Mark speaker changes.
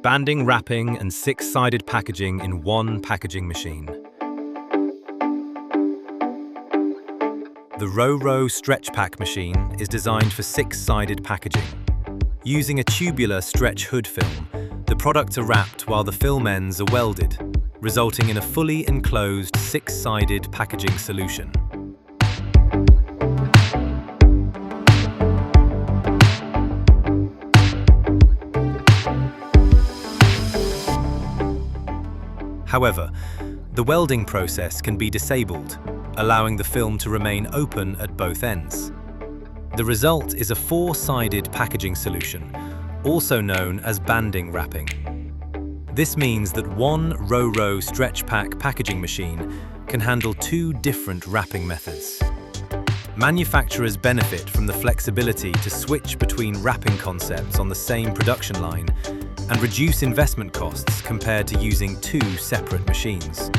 Speaker 1: banding, wrapping, and six-sided packaging in one packaging machine. The RoRo StretchPack machine is designed for six-sided packaging. Using a tubular stretch hood film, the products are wrapped while the film ends are welded, resulting in a fully enclosed six-sided packaging solution. However, the welding process can be disabled, allowing the film to remain open at both ends. The result is a four-sided packaging solution, also known as banding wrapping. This means that one RoRo StretchPack packaging machine can handle two different wrapping methods. Manufacturers benefit from the flexibility to switch between wrapping concepts on the same production line and reduce investment costs compared to using two separate machines.